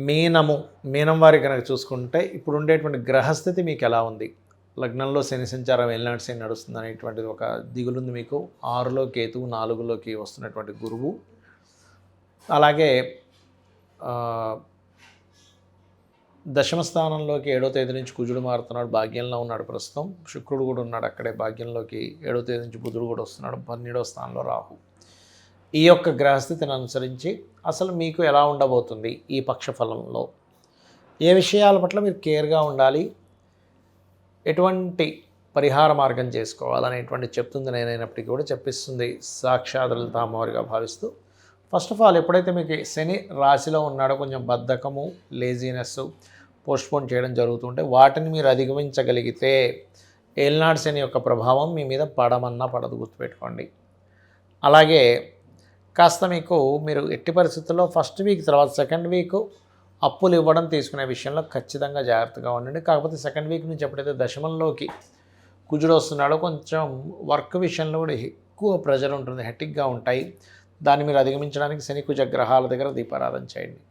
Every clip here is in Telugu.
మీనం వారి కనుక చూసుకుంటే ఇప్పుడు ఉండేటువంటి గ్రహస్థితి మీకు ఎలా ఉంది? లగ్నంలో శని సంచారం ఏలినాటి శని నడుస్తుంది అనేటువంటిది ఒక దిగులుంది మీకు. 6లో కేతువు, 4లోకి వస్తున్నటువంటి గురువు, అలాగే దశమ స్థానంలోకి 7వ తేదీ నుంచి కుజుడు మారుతున్నాడు, భాగ్యంలో ఉన్నాడు ప్రస్తుతం. శుక్రుడు కూడా ఉన్నాడు అక్కడే భాగ్యంలోకి. 7వ తేదీ నుంచి బుధుడు కూడా వస్తున్నాడు, 12వ స్థానంలో రాహు. ఈ యొక్క గ్రహస్థితిని అనుసరించి అసలు మీకు ఎలా ఉండబోతుంది ఈ పక్షఫలంలో, ఏ విషయాల పట్ల మీరు కేర్గా ఉండాలి, ఎటువంటి పరిహార మార్గం చేసుకోవాలనేటువంటి చెప్తుంది నేనైనప్పటికీ కూడా చెప్పిస్తుంది సాక్షాత్ లలిత అమ్మవారిగా భావిస్తూ. ఫస్ట్ ఆఫ్ ఆల్, ఎప్పుడైతే మీకు శని రాశిలో ఉన్నాడో కొంచెం బద్ధకము, లేజీనెస్, పోస్ట్పోన్ చేయడం జరుగుతుంటే వాటిని మీరు అధిగమించగలిగితే ఏలినాటి శని యొక్క ప్రభావం మీ మీద పడమన్నా పడదు, గుర్తుపెట్టుకోండి. అలాగే కాస్త మీరు ఎట్టి పరిస్థితుల్లో ఫస్ట్ వీక్ తర్వాత సెకండ్ వీక్ అప్పులు ఇవ్వడం తీసుకునే విషయంలో ఖచ్చితంగా జాగ్రత్తగా ఉండండి. కాకపోతే సెకండ్ వీక్ నుంచి ఎప్పుడైతే దశమంలోకి కుజుడు వస్తున్నాడో కొంచెం వర్క్ విషయంలో కూడా ఎక్కువ ప్రెజర్ ఉంటుంది, హెక్టిక్గా ఉంటాయి. దాన్ని మీరు అధిగమించడానికి శని కుజ గ్రహాల దగ్గర దీపారాధన చేయండి.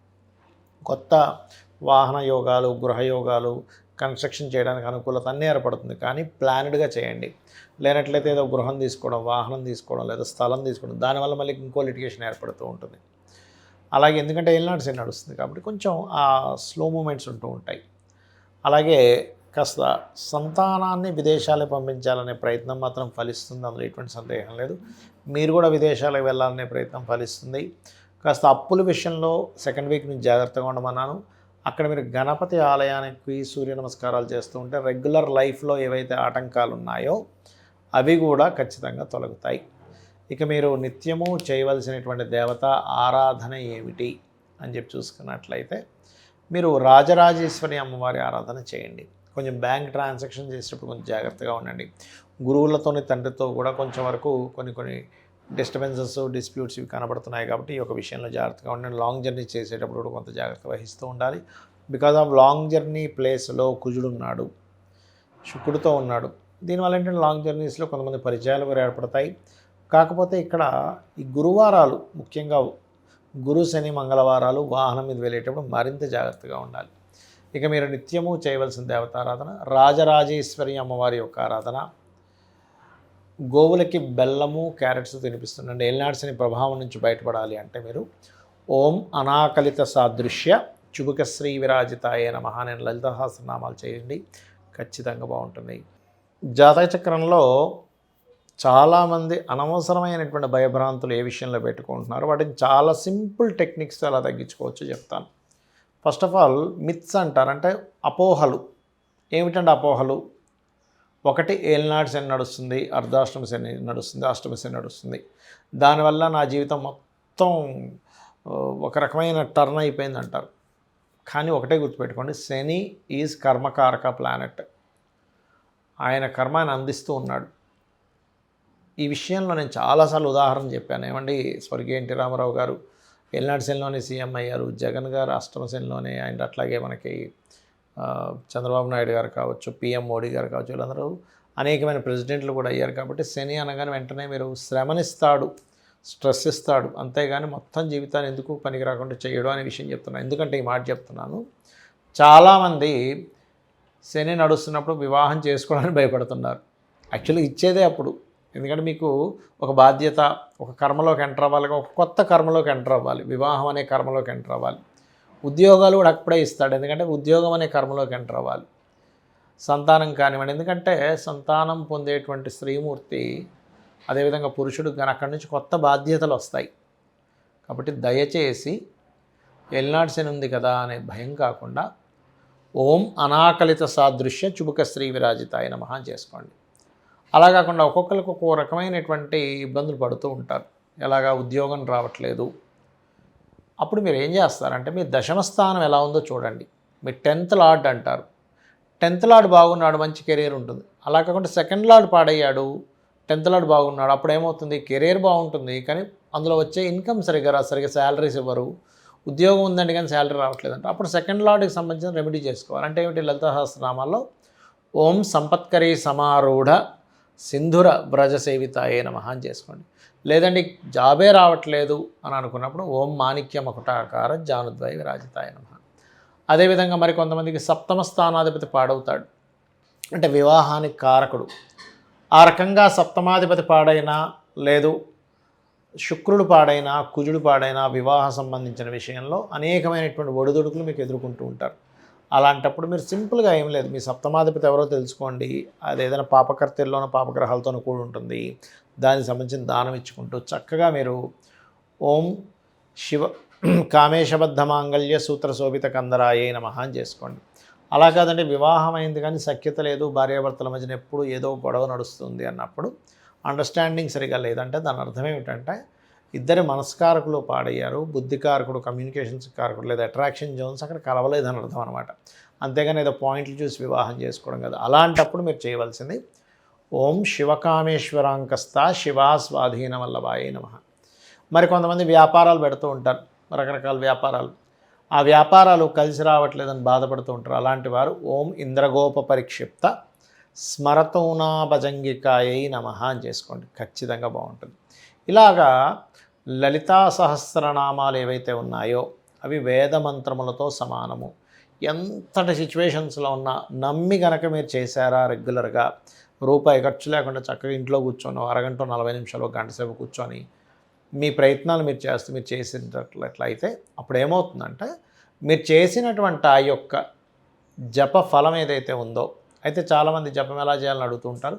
కొత్త వాహన యోగాలు, గృహ యోగాలు, కన్స్ట్రక్షన్ చేయడానికి అనుకూలత అన్నీ ఏర్పడుతుంది, కానీ ప్లాన్డ్గా చేయండి. లేనట్లయితే ఏదో గృహం తీసుకోవడం, వాహనం తీసుకోవడం, లేదా స్థలం తీసుకోవడం, దానివల్ల మళ్ళీ ఇంకో లిటిగేషన్ ఏర్పడుతూ ఉంటుంది. అలాగే ఎందుకంటే ఏలినాటి శని నడుస్తుంది కాబట్టి కొంచెం ఆ స్లో మూమెంట్స్ ఉంటూ ఉంటాయి. అలాగే కాస్త సంతానాన్ని విదేశాలకు పంపించాలనే ప్రయత్నం మాత్రం ఫలిస్తుంది, అందులో ఎటువంటి సందేహం లేదు. మీరు కూడా విదేశాలకు వెళ్ళాలనే ప్రయత్నం ఫలిస్తుంది. కాస్త అప్పుల విషయంలో సెకండ్ వీక్ నుంచి జాగ్రత్తగా ఉండమన్నాను. అక్కడ మీరు గణపతి ఆలయానికి సూర్య నమస్కారాలు చేస్తూ ఉంటే రెగ్యులర్ లైఫ్లో ఏవైతే ఆటంకాలు ఉన్నాయో అవి కూడా ఖచ్చితంగా తొలగుతాయి. ఇక మీరు నిత్యము చేయవలసినటువంటి దేవత ఆరాధన ఏమిటి అని చెప్పి చూసుకున్నట్లయితే మీరు రాజరాజేశ్వరి అమ్మవారి ఆరాధన చేయండి. కొంచెం బ్యాంక్ ట్రాన్సాక్షన్ చేసేటప్పుడు కొంచెం జాగ్రత్తగా ఉండండి. గురువులతోని, తండ్రితో కూడా కొంచెం వరకు కొన్ని డిస్టర్బెన్సెస్, డిస్ప్యూట్స్ ఇవి కనబడుతున్నాయి కాబట్టి ఈ యొక్క విషయంలో జాగ్రత్తగా ఉండండి. లాంగ్ జర్నీ చేసేటప్పుడు కూడా కొంత జాగ్రత్త వహిస్తూ ఉండాలి. బికాజ్ ఆఫ్ లాంగ్ జర్నీ ప్లేస్లో కుజుడు ఉన్నాడు, శుక్రుడితో ఉన్నాడు. దీనివల్ల ఏంటంటే లాంగ్ జర్నీస్లో కొంతమంది పరిచయాలు కూడా ఏర్పడతాయి. కాకపోతే ఇక్కడ ఈ గురువారాలు, ముఖ్యంగా గురు, శని, మంగళవారాలు వాహనం మీద వెళ్ళేటప్పుడు మరింత జాగ్రత్తగా ఉండాలి. ఇక మీరు నిత్యము చేయవలసిన దేవతారాధన రాజరాజేశ్వరి అమ్మవారి యొక్క ఆరాధన. గోవులకి బెల్లము, క్యారెట్స్ తినిపిస్తుండండి. ఏలినాటి శని ప్రభావం నుంచి బయటపడాలి అంటే మీరు ఓం అనాకలిత సాదృశ్య చుబుక శ్రీ విరాజితాయ నమః అనే లలిత సహస్రనామాలు చేయండి, ఖచ్చితంగా బాగుంటుంది. జాతక చక్రంలో చాలామంది అనవసరమైనటువంటి భయభ్రాంతులు ఏ విషయంలో పెట్టుకుంటున్నారు, వాటిని చాలా సింపుల్ టెక్నిక్స్ ఎలా తగ్గించుకోవచ్చు చెప్తాను. ఫస్ట్ ఆఫ్ ఆల్, మిత్స్ అంటారు, అంటే అపోహలు. ఏమిటంటే అపోహలు, ఒకటి ఏలినాటి శని నడుస్తుంది, అర్ధాష్టమ శని నడుస్తుంది, అష్టమ శని నడుస్తుంది, దానివల్ల నా జీవితం మొత్తం ఒక రకమైన టర్న్ అయిపోయింది అంటారు. కానీ ఒకటే గుర్తుపెట్టుకోండి, శని ఈజ్ కర్మకారక ప్లానెట్. ఆయన కర్మ ఆయన అందిస్తూ ఉన్నాడు. ఈ విషయంలో నేను చాలాసార్లు ఉదాహరణ చెప్పాను. ఏమండి, స్వర్గీయ ఎన్టీ రామారావు గారు ఏలినాటి శనిలోనే సీఎం అయ్యారు, జగన్ గారు అష్టమ శనిలోనే, అండ్ అట్లాగే మనకి చంద్రబాబు నాయుడు గారు కావచ్చు, పిఎం మోడీ గారు కావచ్చు, వీళ్ళందరూ అనేకమైన ప్రెసిడెంట్లు కూడా అయ్యారు. కాబట్టి శని అనగానే వెంటనే మీరు శ్రమనిస్తాడు, స్ట్రెస్ ఇస్తాడు, అంతేగాని మొత్తం జీవితాన్ని ఎందుకు పనికి రాకుండా చేయడం అనే విషయం చెప్తున్నాను. ఎందుకంటే ఈ మాట చెప్తున్నాను, చాలామంది శని నడుస్తున్నప్పుడు వివాహం చేసుకోవడానికి భయపడుతున్నారు. యాక్చువల్లీ ఇచ్చేదే అప్పుడు. ఎందుకంటే మీకు ఒక బాధ్యత, ఒక కర్మలోకి ఎంటర్ అవ్వాలి, ఒక కొత్త కర్మలోకి ఎంటర్ అవ్వాలి, వివాహం అనే కర్మలోకి ఎంటర్ అవ్వాలి. ఉద్యోగాలు కూడా అప్పుడే ఇస్తాడు, ఎందుకంటే ఉద్యోగం అనే కర్మలోకి ఎంటర్ అవ్వాలి. సంతానం కానివ్వండి, ఎందుకంటే సంతానం పొందేటువంటి స్త్రీమూర్తి, అదేవిధంగా పురుషుడు కానీ అక్కడి నుంచి కొత్త బాధ్యతలు వస్తాయి. కాబట్టి దయచేసి ఏలినాటి శని ఉంది కదా అనే భయం కాకుండా ఓం అనాకలిత సాదృశ్య చుబుక శ్రీ విరాజితాయ నమః చేసుకోండి. అలా కాకుండా ఒక్కొక్కరికి ఒక్కో రకమైనటువంటి ఇబ్బందులు పడుతూ ఉంటారు. ఎలాగా ఉద్యోగం రావట్లేదు, అప్పుడు మీరు ఏం చేస్తారంటే మీ దశమ స్థానం ఎలా ఉందో చూడండి. మీ 10th లార్డ్ అంటారు, 10th లార్డ్ బాగున్నాడు, మంచి కెరీర్ ఉంటుంది. అలా కాకుండా సెకండ్ లార్డ్ పాడయ్యాడు, 10th లార్డ్ బాగున్నాడు, అప్పుడు ఏమవుతుంది, కెరీర్ బాగుంటుంది కానీ అందులో వచ్చే ఇన్కమ్ సరిగ్గా శాలరీస్ ఇవ్వరు. ఉద్యోగం ఉందండి కానీ శాలరీ రావట్లేదు అంటే అప్పుడు సెకండ్ లార్డ్కి సంబంధించిన రెమెడీ చేసుకోవాలి. అంటే ఏమిటి, లలిత సహస్రనామాల్లో ఓం సంపత్కరీ సమారూఢ సింధుర వ్రజ సేవితాయే నమః అని చేసుకోండి. లేదండి జాబే రావట్లేదు అని అనుకున్నప్పుడు ఓం మాణిక్య మకుటాకార జానుద్వయ విరాజితాయ నమః. అదేవిధంగా మరి కొంతమందికి సప్తమ స్థానాధిపతి పాడవుతాడు, అంటే వివాహానికి కారకుడు. ఆ రకంగా సప్తమాధిపతి పాడైనా, లేదు శుక్రుడు పాడైనా, కుజుడు పాడైనా వివాహ సంబంధించిన విషయంలో అనేకమైనటువంటి ఒడిదుడుకులు మీకు ఎదుర్కొంటూ ఉంటారు. అలాంటప్పుడు మీరు సింపుల్గా ఏం లేదు, మీ సప్తమాధిపతి ఎవరో తెలుసుకోండి. అది ఏదైనా పాపకర్తెల్లోనో పాపగ్రహాలతోనూ కూడి ఉంటుంది. దానికి సంబంధించిన దానం ఇచ్చుకుంటూ చక్కగా మీరు ఓం శివ కామేశబద్ధ మాంగళ్య సూత్ర శోభిత కందరాయే నమః అని చేసుకోండి. అలా కాదంటే వివాహం అయింది కానీ సఖ్యత లేదు, భార్యాభర్తల మధ్యన ఎప్పుడు ఏదో గొడవ నడుస్తుంది అన్నప్పుడు, అండర్స్టాండింగ్ సరిగా లేదంటే దాని అర్థం ఏమిటంటే ఇద్దరి మనస్కారకులు పాడయ్యారు, బుద్ధికారకుడు కమ్యూనికేషన్స్ కారకుడు లేదా అట్రాక్షన్ జోన్స్ అక్కడ కలవలేదని అర్థం అనమాట. అంతేగాని ఏదో పాయింట్లు చూసి వివాహం చేసుకోవడం కదా. అలాంటప్పుడు మీరు చేయవలసింది ఓం శివకామేశ్వరాంకస్త శివా స్వాధీన వల్లభాయే నమః. మరి కొంతమంది వ్యాపారాలు పెడుతూ ఉంటారు, రకరకాల వ్యాపారాలు, ఆ వ్యాపారాలు కలిసి రావట్లేదని బాధపడుతూ ఉంటారు. అలాంటి వారు ఓం ఇంద్రగోప పరిక్షిప్త స్మరతూనాభజంగికాయై నమః అని చేసుకోండి, ఖచ్చితంగా బాగుంటుంది. ఇలాగా లలితా సహస్రనామాలు ఏవైతే ఉన్నాయో అవి వేద మంత్రములతో సమానము. ఎంతటి సిచ్యువేషన్స్లో ఉన్నా నమ్మి గనక మీరు చేశారా రెగ్యులర్గా, రూపాయి ఖర్చు లేకుండా చక్కగా ఇంట్లో కూర్చొని అరగంట 40 నిమిషాలు గంట సేపు కూర్చొని మీ ప్రయత్నాలు మీరు చేసినట్లయితే అప్పుడు ఏమవుతుందంటే మీరు చేసినటువంటి ఆ యొక్క జప ఫలం ఏదైతే ఉందో, అయితే చాలామంది జపం ఎలా చేయాలని అడుగుతూ ఉంటారు.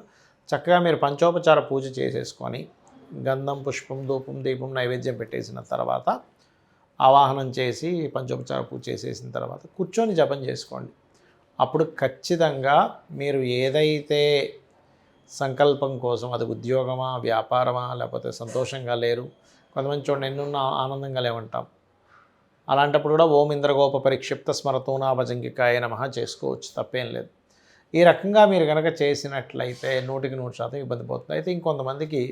చక్కగా మీరు పంచోపచార పూజ చేసేసుకొని గంధం, పుష్పం, ధూపం, దీపం నైవేద్యం పెట్టేసిన తర్వాత ఆవాహనం చేసి పంచోపచార పూజ చేసేసిన తర్వాత కూర్చొని జపం చేసుకోండి. అప్పుడు ఖచ్చితంగా మీరు ఏదైతే సంకల్పం కోసం, అది ఉద్యోగమా, వ్యాపారమా, లేకపోతే సంతోషంగా లేరు, కొంతమంది చూడండి ఎన్నున్న ఆనందంగా లేవంటాం, అలాంటప్పుడు కూడా ఓం ఇంద్రగోప పరిక్షిప్త స్మరతూనాభజంగికాయ నమః చేసుకోవచ్చు, తప్పేం లేదు. ఈ రకంగా మీరు కనుక చేసినట్లయితే 100% ఇబ్బంది పోతుంది. అయితే ఇంకొంతమందికి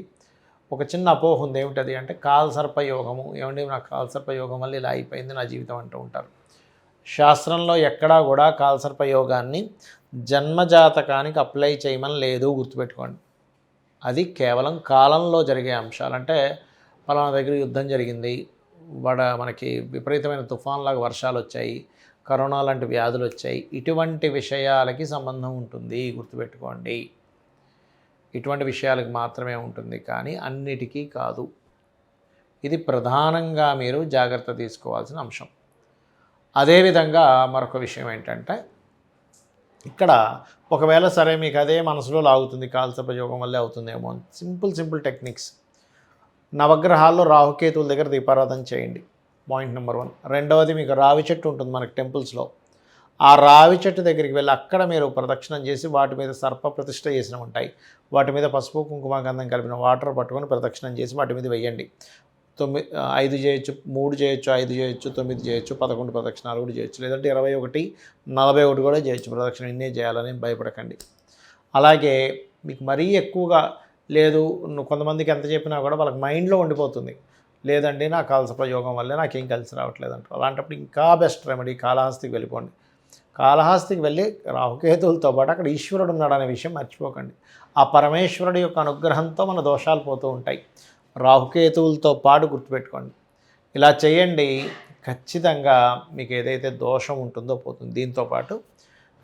ఒక చిన్న అపోహ ఉంది, ఏమిటది అంటే కాలసర్ప యోగము. ఏమంటే నాకు కాలసర్ప యోగం వల్ల ఇలా అయిపోయింది నా జీవితం అంటూ ఉంటారు. శాస్త్రంలో ఎక్కడా కూడా కాలసర్ప యోగాన్ని జన్మజాతకానికి అప్లై చేయమని లేదు, గుర్తుపెట్టుకోండి. అది కేవలం కాలంలో జరిగే అంశాలు. అంటే పలానా దగ్గర యుద్ధం జరిగింది, మనకి విపరీతమైన తుఫాన్లాగా వర్షాలు వచ్చాయి, కరోనా లాంటి వ్యాధులు వచ్చాయి, ఇటువంటి విషయాలకి సంబంధం ఉంటుంది, గుర్తుపెట్టుకోండి. ఇటువంటి విషయాలకు మాత్రమే ఉంటుంది, కానీ అన్నిటికీ కాదు. ఇది ప్రధానంగా మీరు జాగ్రత్త తీసుకోవాల్సిన అంశం. అదేవిధంగా మరొక విషయం ఏంటంటే, ఇక్కడ ఒకవేళ సరే మీకు అదే మనసులో లాగుతుంది, కాలసర్ప యోగం వల్లే అవుతుందేమో అని సింపుల్ టెక్నిక్స్. నవగ్రహాల్లో రాహుకేతువుల దగ్గర దీపారాధన చేయండి, పాయింట్ నెంబర్ 1. రెండవది, మీకు రావి చెట్టు ఉంటుంది మనకి టెంపుల్స్లో, ఆ రావి చెట్టు దగ్గరికి వెళ్ళి అక్కడ మీరు ప్రదక్షిణం చేసి వాటి మీద సర్ప ప్రతిష్ఠ చేసినవి ఉంటాయి, వాటి మీద పసుపు కుంకుమ గంధం కలిపిన వాటర్ పట్టుకొని ప్రదక్షిణం చేసి వాటి మీద వెయ్యండి. 5 చేయొచ్చు, 3 చేయొచ్చు, 5 చేయొచ్చు, 9 చేయొచ్చు, 11 ప్రదక్షిణాలు కూడా చేయొచ్చు, లేదంటే 21, 41 కూడా చేయొచ్చు ప్రదక్షిణ. ఇన్నే చేయాలని భయపడకండి. అలాగే మీకు మరీ ఎక్కువగా లేదు, కొంతమందికి ఎంత చెప్పినా కూడా వాళ్ళకి మైండ్లో ఉండిపోతుంది, లేదండి నా కాలసర్ప యోగం వల్లే నాకేం కలిసి రావట్లేదు అంటారు. అలాంటప్పుడు ఇంకా బెస్ట్ రెమెడీ కాళహస్తికి వెళ్ళిపోండి. కాళహస్తికి వెళ్ళి రాహుకేతువులతో పాటు అక్కడ ఈశ్వరుడు ఉన్నాడనే విషయం మర్చిపోకండి. ఆ పరమేశ్వరుడి యొక్క అనుగ్రహంతో మన దోషాలు పోతూ ఉంటాయి. రాహుకేతువులతో పాటు గుర్తుపెట్టుకోండి. ఇలా చేయండి, ఖచ్చితంగా మీకు ఏదైతే దోషం ఉంటుందో పోతుంది. దీంతోపాటు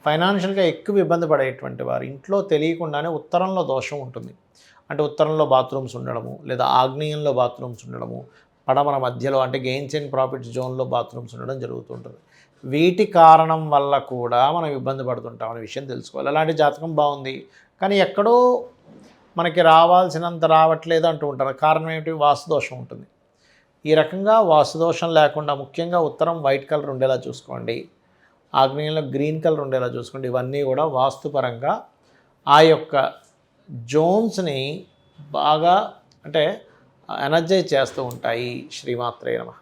ఫైనాన్షియల్గా ఎక్కువ ఇబ్బంది పడేటువంటి వారు ఇంట్లో తెలియకుండానే ఉత్తరంలో దోషం ఉంటుంది. అంటే ఉత్తరంలో బాత్రూమ్స్ ఉండడము, లేదా ఆగ్నేయంలో బాత్రూమ్స్ ఉండడము, పడమర మధ్యలో అంటే గెయిన్స్ అండ్ ప్రాఫిట్స్ జోన్లో బాత్రూమ్స్ ఉండడం జరుగుతుంటుంది. వీటి కారణం వల్ల కూడా మనం ఇబ్బంది పడుతుంటాం అనే విషయం తెలుసుకోవాలి. అలాంటి జాతకం బాగుంది కానీ ఎక్కడో మనకి రావాల్సినంత రావట్లేదు అంటూ ఉంటారు. కారణం ఏమిటి? వాస్తుదోషం ఉంటుంది. ఈ రకంగా వాస్తుదోషం లేకుండా ముఖ్యంగా ఉత్తరం వైట్ కలర్ ఉండేలా చూసుకోండి, ఆగ్నేయంలో గ్రీన్ కలర్ ఉండేలా చూసుకోండి. ఇవన్నీ కూడా వాస్తుపరంగా ఆ యొక్క జోన్స్ని బాగా అంటే ఎనర్జైజ్ చేస్తూ ఉంటాయి. శ్రీమాత్రే నమః.